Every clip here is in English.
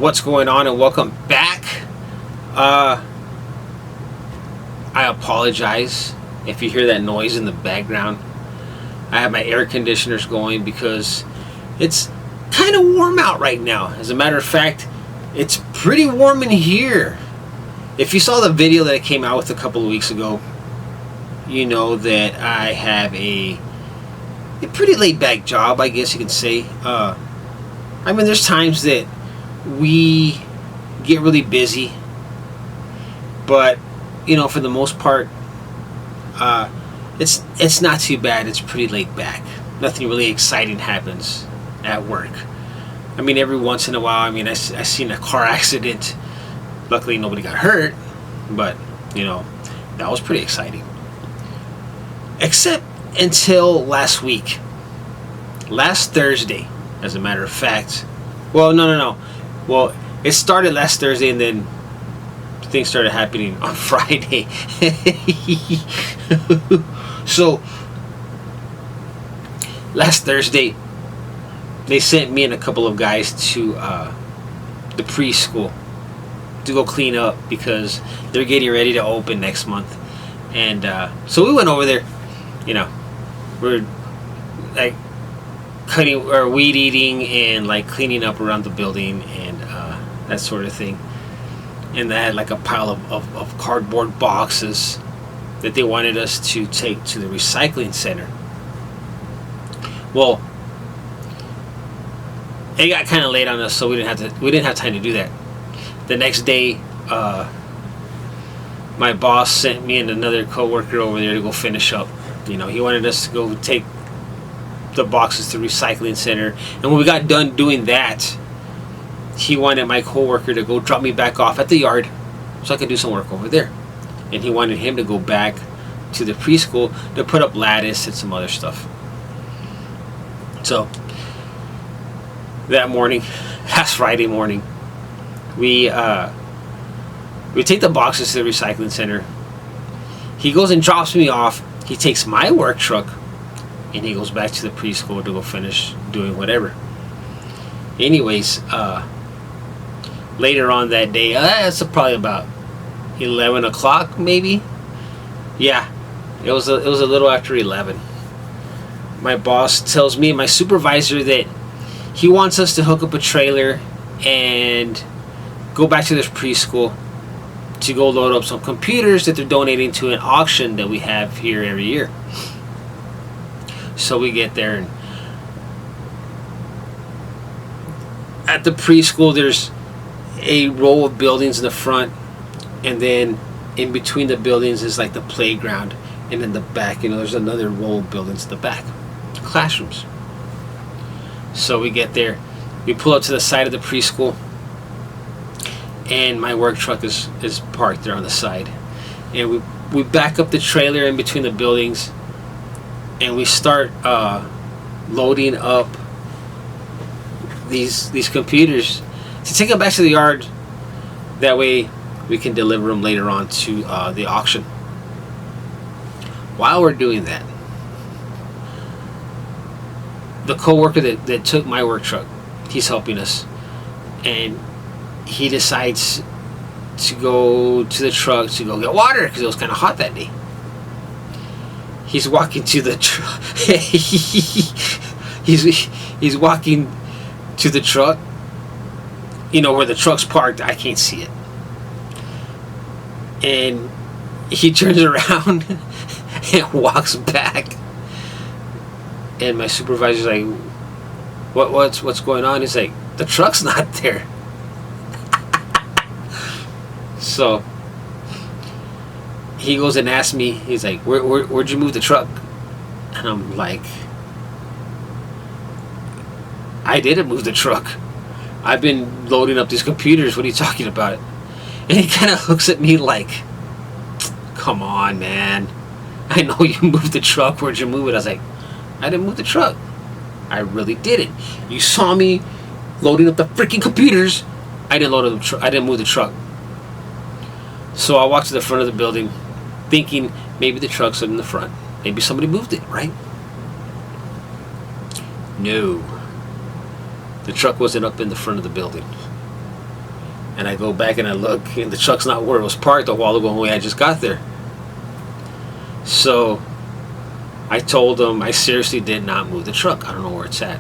What's going on, and welcome back. I apologize if you hear that noise in the background. I have my air conditioners going because it's kind of warm out right now. As a matter of fact, it's pretty warm in here. If you saw the video that I came out with a couple of weeks ago, you know that I have a pretty laid back job, I guess you can say. I mean, there's times that we get really busy, but you know, for the most part, it's not too bad. It's pretty laid back. Nothing really exciting happens at work. I mean, every once in a while, I mean, I seen a car accident. Luckily nobody got hurt, but you know, that was pretty exciting. Except until last week. Last Thursday, as a matter of fact. Well, no. Well, it started last Thursday, and then things started happening on Friday. So, last Thursday, they sent me and a couple of guys to the preschool to go clean up because they're getting ready to open next month. And so we went over there. You know, we're like cutting or weed eating and like cleaning up around the building and that sort of thing. And they had like a pile of cardboard boxes that they wanted us to take to the recycling center. Well, it got kind of late on us, so we didn't have time to do that. The next day, my boss sent me and another coworker over there to go finish up. You know, he wanted us to go take the boxes to the recycling center, and when we got done doing that, he wanted my coworker to go drop me back off at the yard so I could do some work over there. And he wanted him to go back to the preschool to put up lattice and some other stuff. So that morning, last Friday morning, we take the boxes to the recycling center. He goes and drops me off. He takes my work truck and he goes back to the preschool to go finish doing whatever. Anyways, later on that day, it's probably about 11 o'clock maybe. Yeah, it was a little after 11. My boss tells me, my supervisor, that he wants us to hook up a trailer and go back to this preschool to go load up some computers that they're donating to an auction that we have here every year. So we get there, and at the preschool there's a row of buildings in the front, and then in between the buildings is like the playground, and in the back, you know, there's another row of buildings in the back, classrooms. So we get there, we pull up to the side of the preschool, and my work truck is parked there on the side, and we back up the trailer in between the buildings, and we start loading up these computers to take them back to the yard. That way we can deliver them later on to the auction. While we're doing that, the coworker that took my work truck, he's helping us, and he decides to go to the truck to go get water because it was kind of hot that day. He's walking to the truck. he's walking to the truck. You know where the truck's parked. I can't see it. And he turns around and walks back. And my supervisor's like, "What's going on?" He's like, "The truck's not there." So he goes and asks me, he's like, where'd you move the truck? And I'm like, I didn't move the truck. I've been loading up these computers. What are you talking about? And he kind of looks at me like, come on, man. I know you moved the truck. Where'd you move it? I was like, I didn't move the truck. I really didn't. You saw me loading up the freaking computers. I didn't load up I didn't move the truck. So I walked to the front of the building, thinking maybe the truck's in the front. Maybe somebody moved it, right? No. The truck wasn't up in the front of the building. And I go back and I look, and the truck's not where it was parked a while ago when I just got there. So I told him I seriously did not move the truck. I don't know where it's at.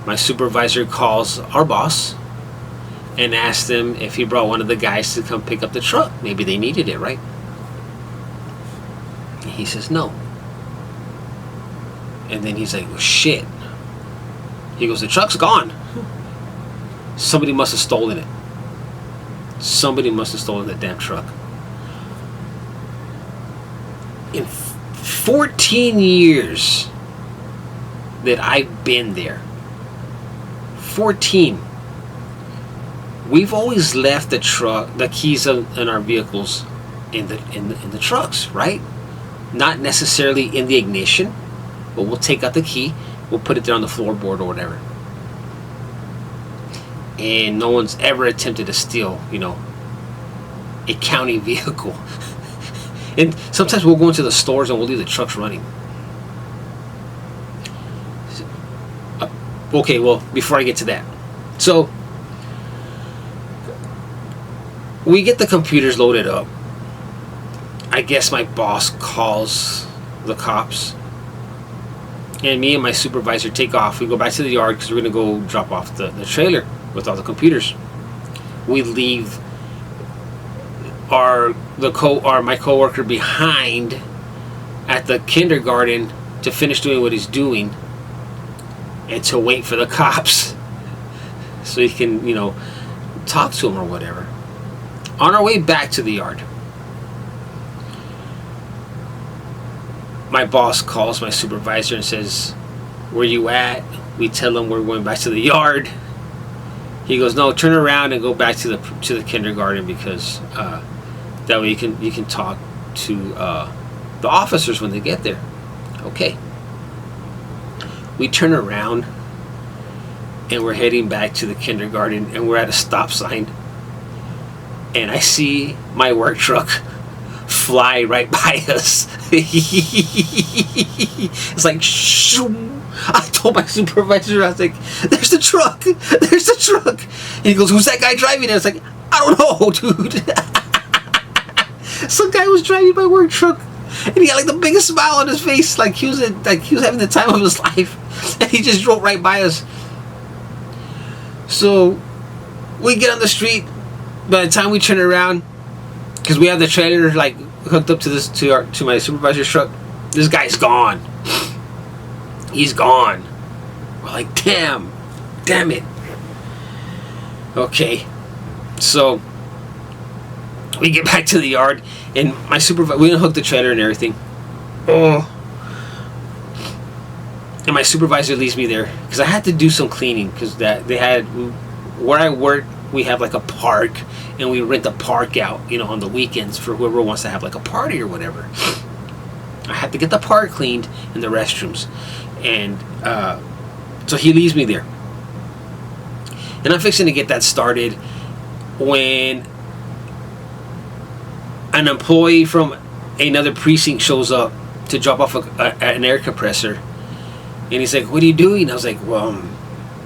My supervisor calls our boss and asked him if he brought one of the guys to come pick up the truck. Maybe they needed it, right? And he says no. And then he's like, well, shit. He goes, the truck's gone. Somebody must have stolen it. Somebody must have stolen that damn truck. In 14 years that I've been there, 14, we've always left the truck, the keys in our vehicles in the trucks, right? Not necessarily in the ignition, but we'll take out the key, we'll put it there on the floorboard or whatever. And no one's ever attempted to steal, a county vehicle. And sometimes we'll go into the stores and we'll leave the trucks running. Okay, well, before I get to that. So, we get the computers loaded up. I guess my boss calls the cops. And me and my supervisor take off. We go back to the yard because we're going to go drop off the trailer with all the computers. We leave my coworker behind at the kindergarten to finish doing what he's doing and to wait for the cops so he can, talk to him or whatever. On our way back to the yard, my boss calls my supervisor and says, where you at? We tell him we're going back to the yard. He goes, no, turn around and go back to the kindergarten because that way you can talk to the officers when they get there. Okay. We turn around and we're heading back to the kindergarten and we're at a stop sign and I see my work truck fly right by us. It's like, shoo. I told my supervisor, I was like, there's the truck. There's the truck. And he goes, who's that guy driving it? I was like, I don't know, dude. Some guy was driving my work truck and he had like the biggest smile on his face, like he was having the time of his life. And he just drove right by us. So we get on the street. By the time we turn around, because we have the trailer like hooked up to my supervisor's truck, this guy's gone. He's gone. We're like, damn it. Okay, so we get back to the yard, and my supervisor, we unhook the trailer and everything. Oh, and my supervisor leaves me there because I had to do some cleaning because they had where I work. We have like a park, and we rent the park out, on the weekends for whoever wants to have like a party or whatever. I had to get the park cleaned and the restrooms, and so he leaves me there, and I'm fixing to get that started when an employee from another precinct shows up to drop off an air compressor, and he's like, "What are you doing?" I was like, "Well, I'm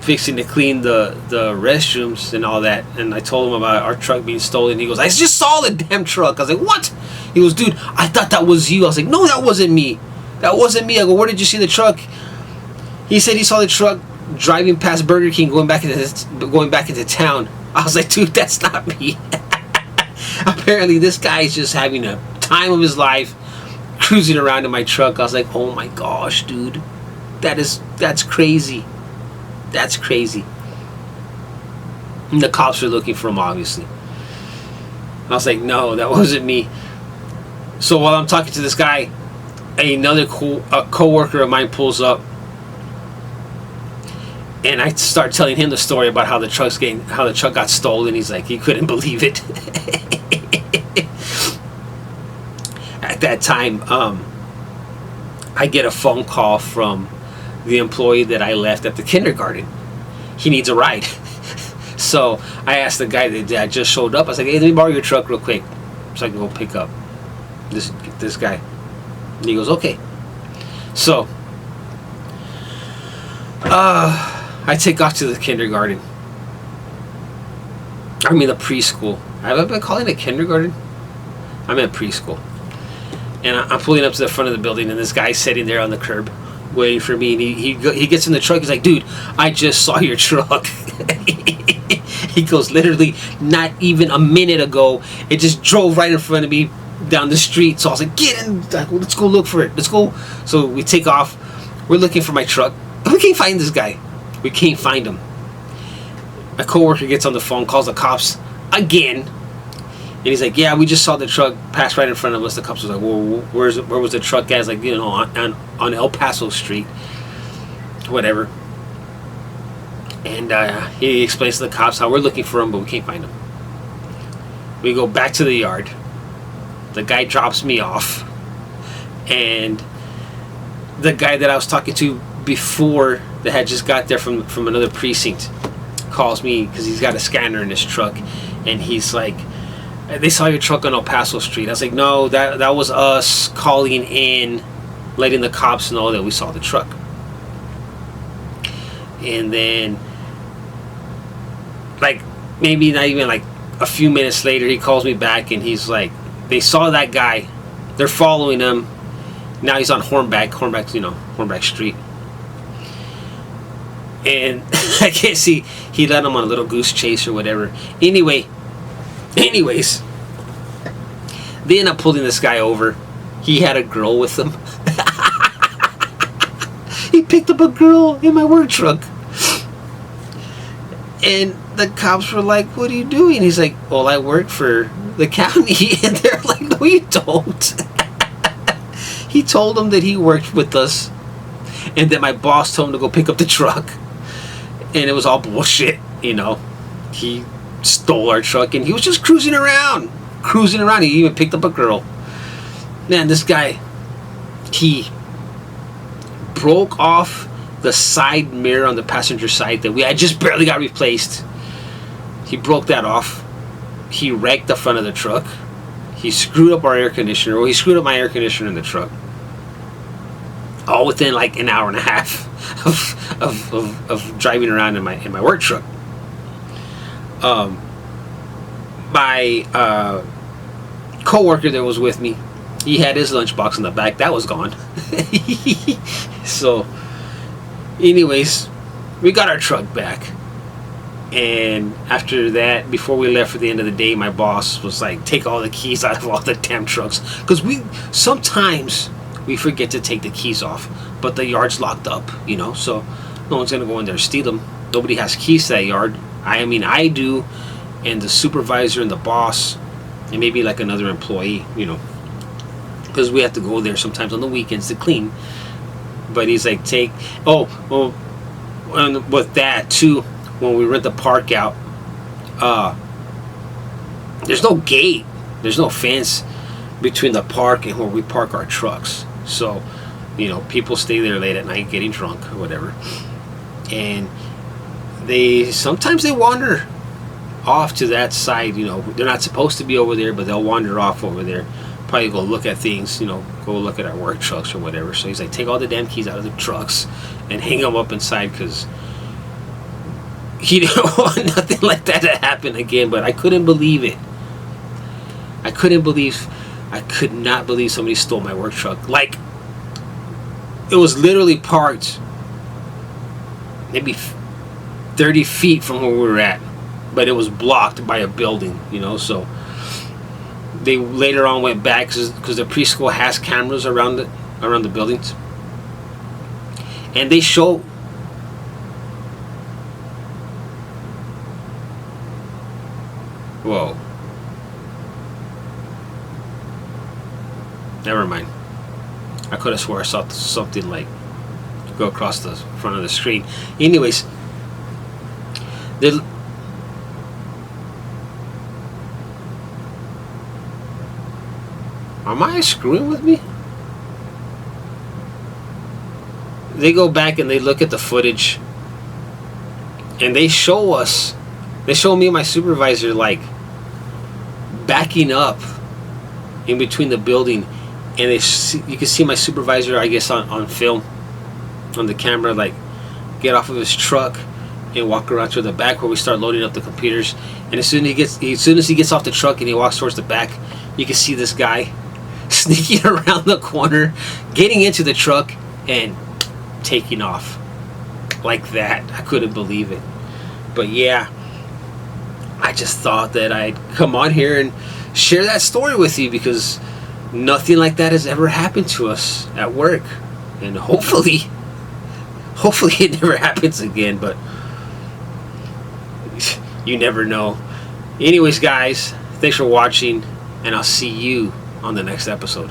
fixing to clean the restrooms and all that." And I told him about our truck being stolen. He goes, "I just saw the damn truck." I was like, "What?" He goes, "Dude, I thought that was you." I was like, "No, that wasn't me. That wasn't me." I go, "Where did you see the truck?" He said he saw the truck driving past Burger King going back into town. I was like, "Dude, that's not me." Apparently this guy is just having a time of his life cruising around in my truck. I was like, "Oh my gosh, dude. That's crazy. That's crazy." And the cops are looking for him, obviously. I was like, "No, that wasn't me." So while I'm talking to this guy, another co-worker of mine pulls up, and I start telling him the story about how the truck got stolen. He's like, he couldn't believe it. At that time, I get a phone call from the employee that I left at the kindergarten. He needs a ride. So I asked the guy that just showed up, I was like, "Hey, let me borrow your truck real quick so I can go pick up this guy." And he goes, "Okay." So I take off to the kindergarten, I mean the preschool. I've been calling it kindergarten. I'm in preschool. And I'm pulling up to the front of the building, and this guy's sitting there on the curb waiting for me. And he gets in the truck. He's like, dude, I just saw your truck. He goes, literally not even a minute ago, it just drove right in front of me down the street. So I was like, get in. Let's go look for it. Let's go. So we take off. We're looking for my truck. We can't find this guy. We can't find him. My coworker gets on the phone, calls the cops again. And he's like, yeah, we just saw the truck pass right in front of us. The cops was like, well, where was the truck? Guy's like, you know, on El Paso Street. Whatever. And he explains to the cops how we're looking for him, but we can't find him. We go back to the yard. The guy drops me off. And the guy that I was talking to before that had just got there from another precinct calls me because he's got a scanner in his truck. And he's like, they saw your truck on El Paso Street. I was like, no, that was us calling in, letting the cops know that we saw the truck. And then, like, maybe not even like a few minutes later, he calls me back and he's like, they saw that guy. They're following him. Now he's on Hornback, you know, Hornback Street. And I guess he led him on a little goose chase or whatever. Anyways, they end up pulling this guy over. He had a girl with him. He picked up a girl in my work truck. And the cops were like, what are you doing? He's like, well, I work for the county. And they're like, no, you don't. He told them that he worked with us and that my boss told him to go pick up the truck. And it was all bullshit, you know. He stole our truck and he was just cruising around. He even picked up a girl. Man, this guy, he broke off the side mirror on the passenger side that we had just barely got replaced. He broke that off. He wrecked the front of the truck. He screwed up our air conditioner. Well, he screwed up my air conditioner in the truck. All within like an hour and a half of driving around in my work truck. My co-worker that was with me, he had his lunchbox in the back. That was gone. So, anyways, we got our truck back. And after that, before we left for the end of the day, my boss was like, take all the keys out of all the damn trucks. Because sometimes we forget to take the keys off. But the yard's locked up, you know. So, no one's going to go in there and steal them. Nobody has keys to that yard. I mean, I do. And the supervisor and the boss. And maybe like another employee, you know. Because we have to go there sometimes on the weekends to clean. But he's like, and with that too, when we rent the park out, there's no gate, there's no fence between the park and where we park our trucks. So, you know, people stay there late at night getting drunk or whatever. And sometimes they wander off to that side, you know. They're not supposed to be over there, but they'll wander off over there. Probably go look at things, you know, go look at our work trucks or whatever. So he's like, take all the damn keys out of the trucks and hang them up inside, because he didn't want nothing like that to happen again. But I couldn't believe it. I could not believe somebody stole my work truck. Like, it was literally parked maybe 30 feet from where we were at, but it was blocked by a building, you know. So they later on went back because the preschool has cameras around the buildings, and they show. Whoa. Never mind. I could have swore I saw something like go across the front of the screen. Anyways, am I screwing with me? They go back and they look at the footage, and they show me and my supervisor like backing up in between the building, and you can see my supervisor, I guess on film, on the camera, like get off of his truck and walk around to the back where we start loading up the computers. And as soon as he gets off the truck and he walks towards the back, you can see this guy sneaking around the corner, getting into the truck, and taking off like that. I couldn't believe it. But yeah, I just thought that I'd come on here and share that story with you, because nothing like that has ever happened to us at work, and hopefully it never happens again, but you never know. Anyways, guys, thanks for watching, and I'll see you on the next episode.